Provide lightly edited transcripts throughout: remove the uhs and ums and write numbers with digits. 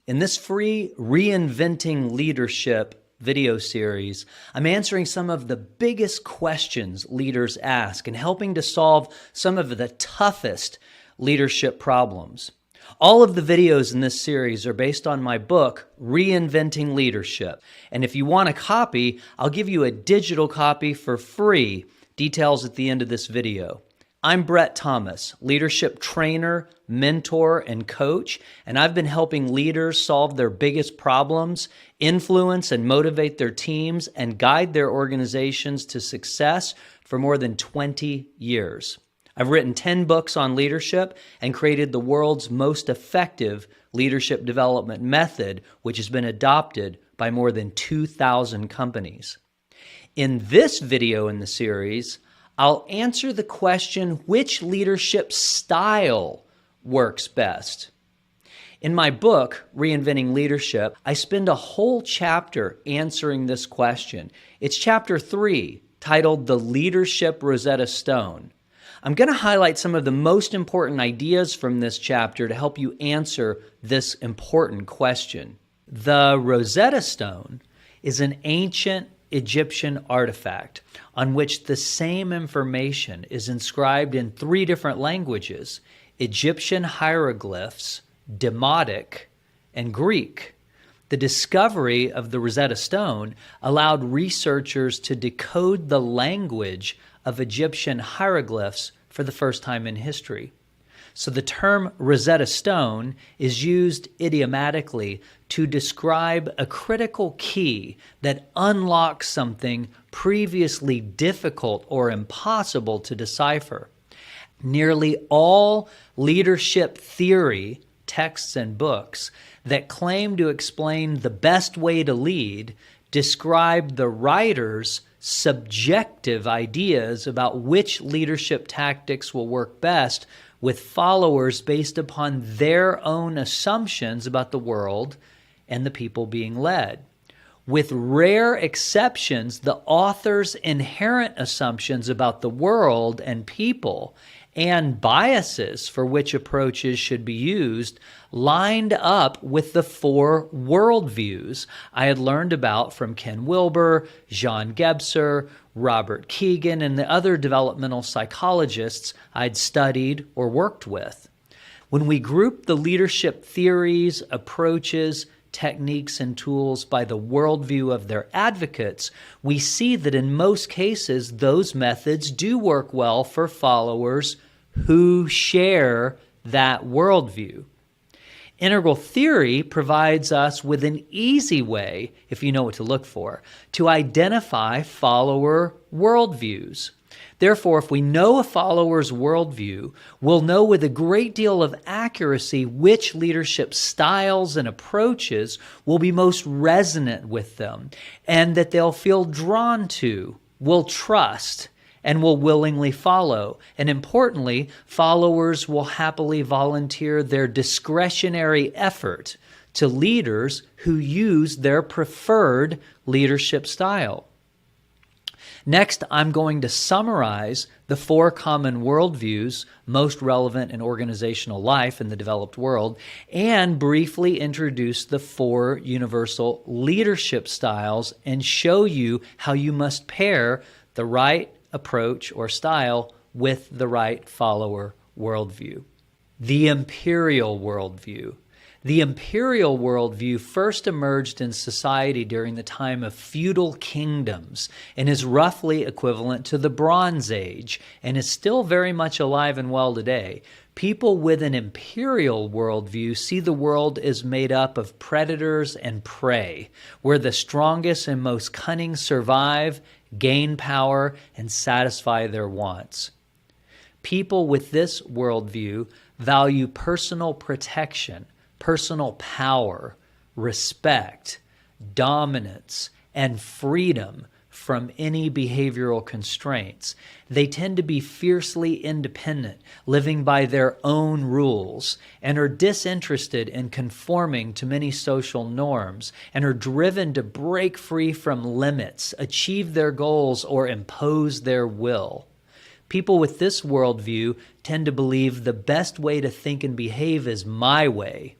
In this free Reinventing Leadership video series, I'm answering some of the biggest questions leaders ask and helping to solve some of the toughest leadership problems. All of the videos in this series are based on my book, Reinventing Leadership. And if you want a copy, I'll give you a digital copy for free. Details at the end of this video. I'm Brett Thomas, leadership trainer, mentor, and coach, and I've been helping leaders solve their biggest problems, influence and motivate their teams, and guide their organizations to success for more than 20 years. I've written 10 books on leadership and created the world's most effective leadership development method, which has been adopted by more than 2,000 companies. In this video in the series, I'll answer the question, which leadership style works best? In my book, Reinventing Leadership, I spend a whole chapter answering this question. It's chapter 3, titled The Leadership Rosetta Stone. I'm going to highlight some of the most important ideas from this chapter to help you answer this important question. The Rosetta Stone is an ancient Egyptian artifact on which the same information is inscribed in 3 different languages: Egyptian hieroglyphs, Demotic, and Greek. The discovery of the Rosetta Stone allowed researchers to decode the language of Egyptian hieroglyphs for the first time in history. So the term Rosetta Stone is used idiomatically to describe a critical key that unlocks something previously difficult or impossible to decipher. Nearly all leadership theory texts and books that claim to explain the best way to lead describe the writer's subjective ideas about which leadership tactics will work best with followers based upon their own assumptions about the world and the people being led. With rare exceptions, the author's inherent assumptions about the world and people and biases for which approaches should be used lined up with the 4 worldviews I had learned about from Ken Wilber, John Gebser, Robert Keegan, and the other developmental psychologists I'd studied or worked with. When we group the leadership theories, approaches, techniques, and tools by the worldview of their advocates, we see that in most cases, those methods do work well for followers who share that worldview. Integral theory provides us with an easy way, if you know what to look for, to identify follower worldviews. Therefore, if we know a follower's worldview, we'll know with a great deal of accuracy which leadership styles and approaches will be most resonant with them and that they'll feel drawn to, will trust, and will willingly follow. And importantly, followers will happily volunteer their discretionary effort to leaders who use their preferred leadership style. Next, I'm going to summarize the 4 common worldviews most relevant in organizational life in the developed world and briefly introduce the 4 universal leadership styles and show you how you must pair the right approach or style with the right follower worldview. The Imperial Worldview. The Imperial Worldview first emerged in society during the time of feudal kingdoms and is roughly equivalent to the Bronze Age and is still very much alive and well today. People with an imperial worldview see the world as made up of predators and prey, where the strongest and most cunning survive, gain power, and satisfy their wants. People with this worldview value personal protection, personal power, respect, dominance, and freedom from any behavioral constraints. They tend to be fiercely independent, living by their own rules, and are disinterested in conforming to many social norms, and are driven to break free from limits, achieve their goals, or impose their will. People with this worldview tend to believe the best way to think and behave is my way.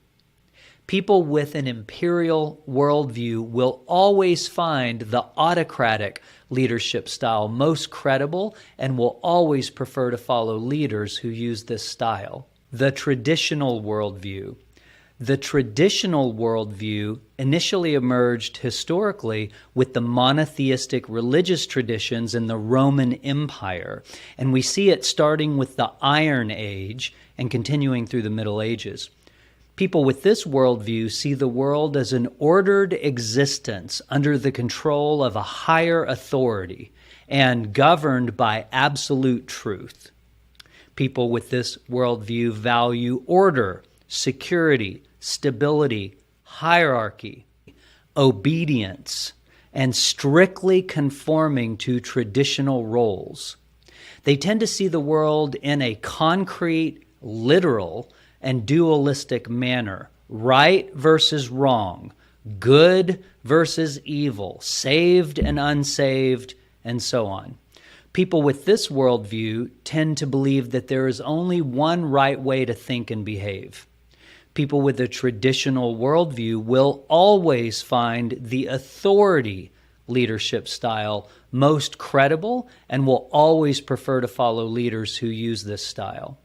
People with an imperial worldview will always find the autocratic leadership style most credible and will always prefer to follow leaders who use this style. The traditional worldview. The traditional worldview initially emerged historically with the monotheistic religious traditions in the Roman Empire, and we see it starting with the Iron Age and continuing through the Middle Ages. People with this worldview see the world as an ordered existence under the control of a higher authority and governed by absolute truth. People with this worldview value order, security, stability, hierarchy, obedience, and strictly conforming to traditional roles. They tend to see the world in a concrete, literal, and dualistic manner, right versus wrong, good versus evil, saved and unsaved, and so on. People with this worldview tend to believe that there is only one right way to think and behave. People with a traditional worldview will always find the authority leadership style most credible and will always prefer to follow leaders who use this style.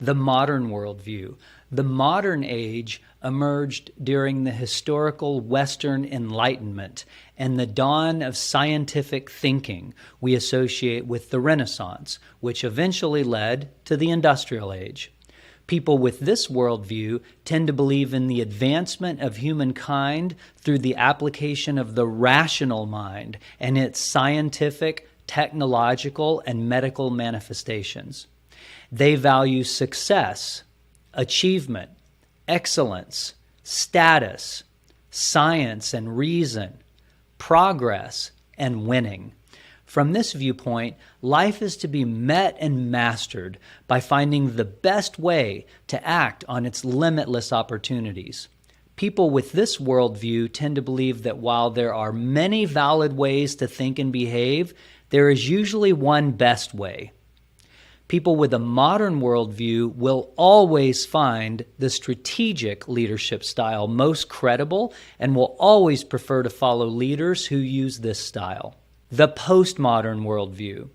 The modern worldview. The modern age emerged during the historical Western Enlightenment and the dawn of scientific thinking we associate with the Renaissance, which eventually led to the Industrial Age. People with this worldview tend to believe in the advancement of humankind through the application of the rational mind and its scientific, technological, and medical manifestations. They value success, achievement, excellence, status, science and reason, progress, and winning. From this viewpoint, life is to be met and mastered by finding the best way to act on its limitless opportunities. People with this worldview tend to believe that while there are many valid ways to think and behave, there is usually one best way. People with a modern worldview will always find the strategic leadership style most credible and will always prefer to follow leaders who use this style. The postmodern worldview.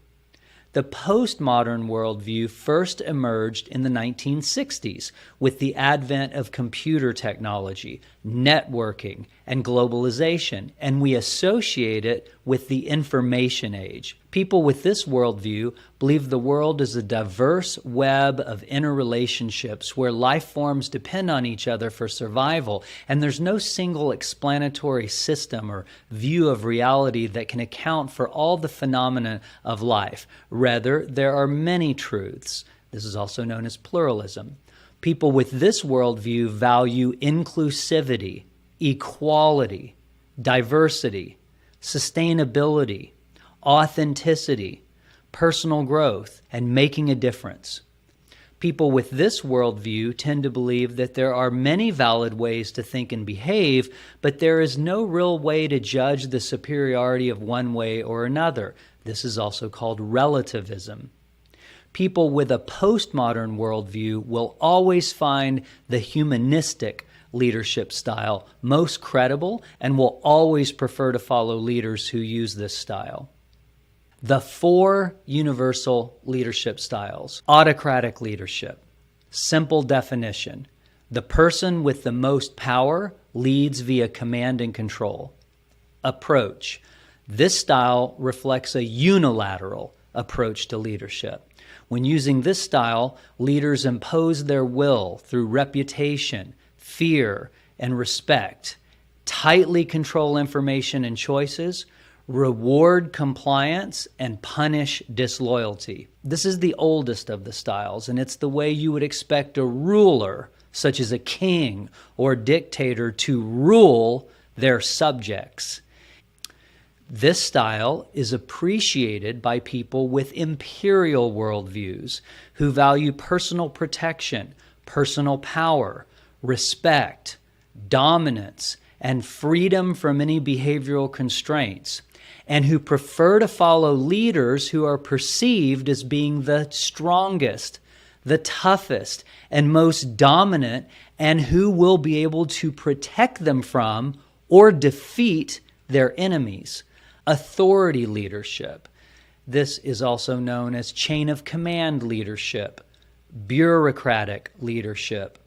The postmodern worldview first emerged in the 1960s with the advent of computer technology, networking, and globalization, and we associate it with the information age. People with this worldview believe the world is a diverse web of interrelationships where life forms depend on each other for survival, and there's no single explanatory system or view of reality that can account for all the phenomena of life. Rather, there are many truths. This is also known as pluralism. People with this worldview value inclusivity, equality, diversity, sustainability, authenticity, personal growth, and making a difference. People with this worldview tend to believe that there are many valid ways to think and behave, but there is no real way to judge the superiority of one way or another. This is also called relativism. People with a postmodern worldview will always find the humanistic leadership style most credible and will always prefer to follow leaders who use this style. The 4 universal leadership styles. Autocratic leadership. Simple definition. The person with the most power leads via command and control. Approach. This style reflects a unilateral approach to leadership. When using this style, leaders impose their will through reputation, fear, and respect, tightly control information and choices, reward compliance, and punish disloyalty. This is the oldest of the styles, and it's the way you would expect a ruler, such as a king or dictator, to rule their subjects. This style is appreciated by people with imperial worldviews who value personal protection, personal power, respect, dominance, and freedom from any behavioral constraints, and who prefer to follow leaders who are perceived as being the strongest, the toughest and most dominant, and who will be able to protect them from or defeat their enemies. Authority leadership. This is also known as chain of command leadership, bureaucratic leadership,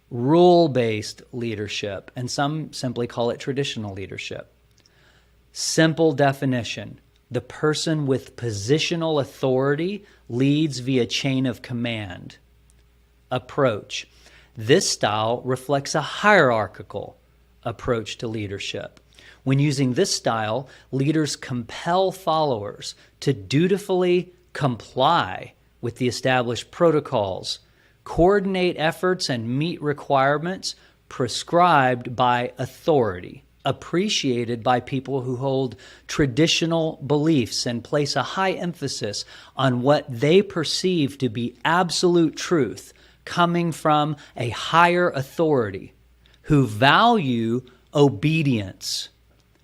rule-based leadership, and some simply call it traditional leadership. Simple definition: the person with positional authority leads via chain of command. Approach. This style reflects a hierarchical approach to leadership. When using this style, leaders compel followers to dutifully comply with the established protocols, coordinate efforts, and meet requirements prescribed by authority, appreciated by people who hold traditional beliefs and place a high emphasis on what they perceive to be absolute truth coming from a higher authority, who value obedience,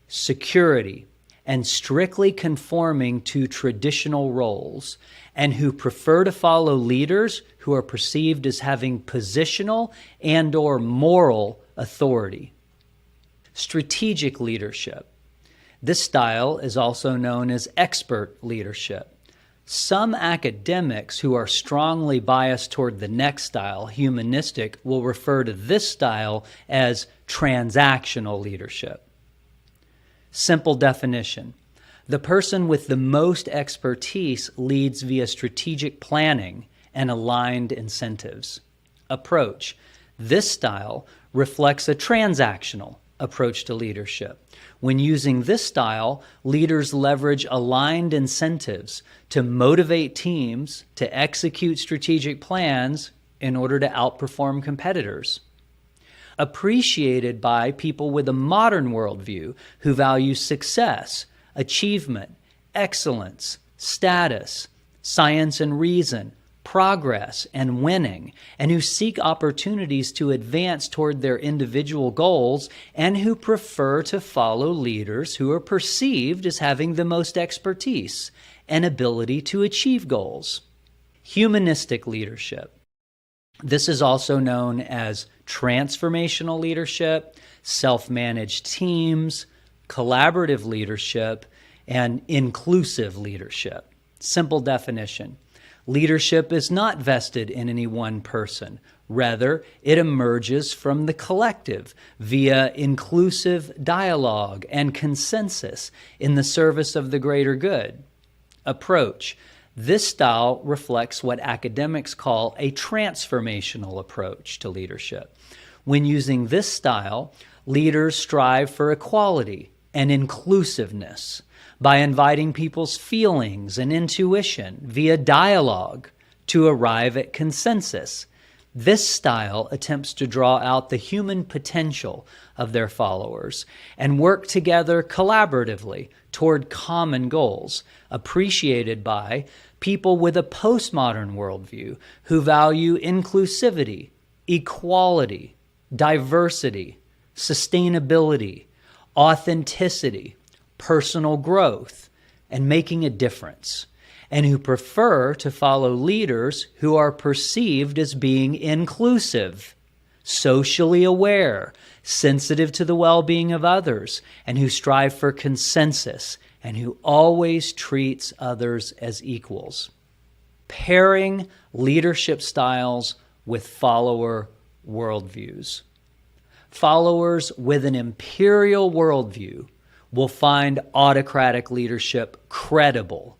security, and strictly conforming to traditional roles, and who prefer to follow leaders who are perceived as having positional and/or moral authority. Strategic leadership. This style is also known as expert leadership. Some academics who are strongly biased toward the next style, humanistic, will refer to this style as transactional leadership. Simple definition: the person with the most expertise leads via strategic planning and aligned incentives. Approach. This style reflects a transactional approach to leadership. When using this style, leaders leverage aligned incentives to motivate teams to execute strategic plans in order to outperform competitors. Appreciated by people with a modern worldview who value success, achievement, excellence, status, science and reason, progress, and winning, and who seek opportunities to advance toward their individual goals, and who prefer to follow leaders who are perceived as having the most expertise and ability to achieve goals. Humanistic leadership. This is also known as transformational leadership, self-managed teams, collaborative leadership, and inclusive leadership. Simple definition: leadership is not vested in any one person. Rather, it emerges from the collective via inclusive dialogue and consensus in the service of the greater good. Approach. This style reflects what academics call a transformational approach to leadership. When using this style, leaders strive for equality and inclusiveness by inviting people's feelings and intuition via dialogue to arrive at consensus. This style attempts to draw out the human potential of their followers and work together collaboratively toward common goals, appreciated by people with a postmodern worldview who value inclusivity, equality, diversity, sustainability, authenticity, personal growth, and making a difference, and who prefer to follow leaders who are perceived as being inclusive, socially aware, sensitive to the well-being of others, and who strive for consensus, and who always treats others as equals. Pairing leadership styles with follower worldviews. Followers with an imperial worldview will find autocratic leadership credible.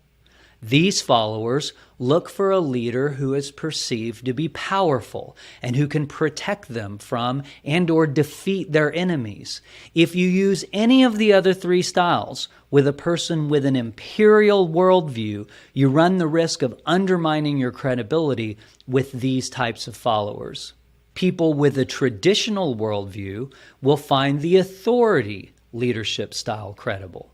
These followers look for a leader who is perceived to be powerful and who can protect them from and/or defeat their enemies. If you use any of the other three styles with a person with an imperial worldview, you run the risk of undermining your credibility with these types of followers. People with a traditional worldview will find the authority leadership style credible.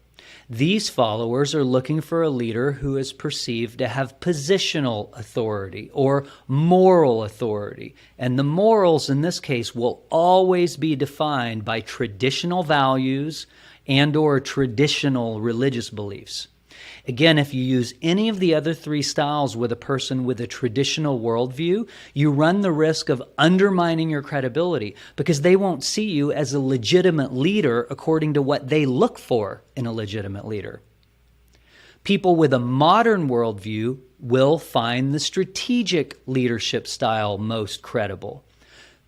These followers are looking for a leader who is perceived to have positional authority or moral authority, and the morals in this case will always be defined by traditional values and/or traditional religious beliefs. Again, if you use any of the other three styles with a person with a traditional worldview, you run the risk of undermining your credibility because they won't see you as a legitimate leader according to what they look for in a legitimate leader. People with a modern worldview will find the strategic leadership style most credible.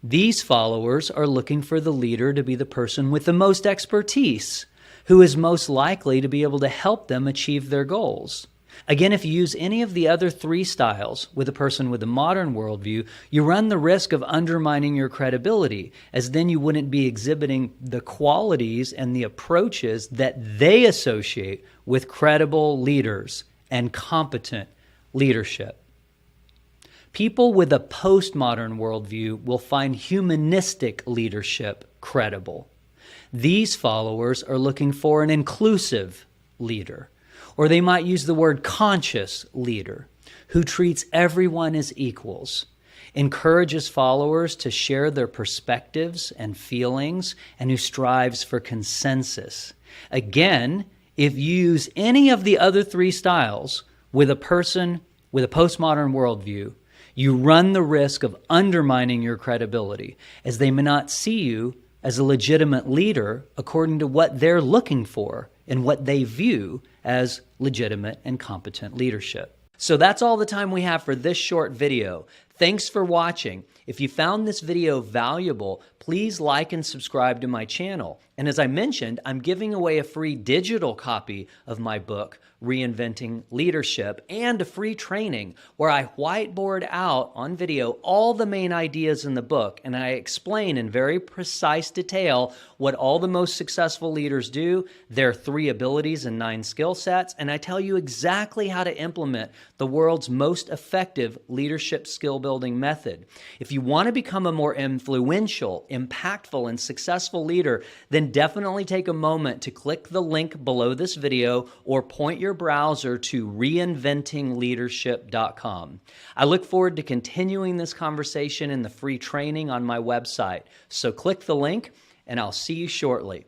These followers are looking for the leader to be the person with the most expertise, who is most likely to be able to help them achieve their goals. Again, if you use any of the other three styles with a person with a modern worldview, you run the risk of undermining your credibility, as then you wouldn't be exhibiting the qualities and the approaches that they associate with credible leaders and competent leadership. People with a postmodern worldview will find humanistic leadership credible. These followers are looking for an inclusive leader, or they might use the word conscious leader, who treats everyone as equals, encourages followers to share their perspectives and feelings, and who strives for consensus. Again, if you use any of the other three styles with a person with a postmodern worldview, you run the risk of undermining your credibility, as they may not see you as a legitimate leader according to what they're looking for and what they view as legitimate and competent leadership. So that's all the time we have for this short video. Thanks for watching. If you found this video valuable, please like and subscribe to my channel. And as I mentioned, I'm giving away a free digital copy of my book, Reinventing Leadership, and a free training where I whiteboard out on video all the main ideas in the book, and I explain in very precise detail what all the most successful leaders do, their 3 abilities and 9 skill sets, and I tell you exactly how to implement the world's most effective leadership skill building method. If you want to become a more influential, impactful, and successful leader, then definitely take a moment to click the link below this video or point your browser to reinventingleadership.com. I look forward to continuing this conversation in the free training on my website. So click the link and I'll see you shortly.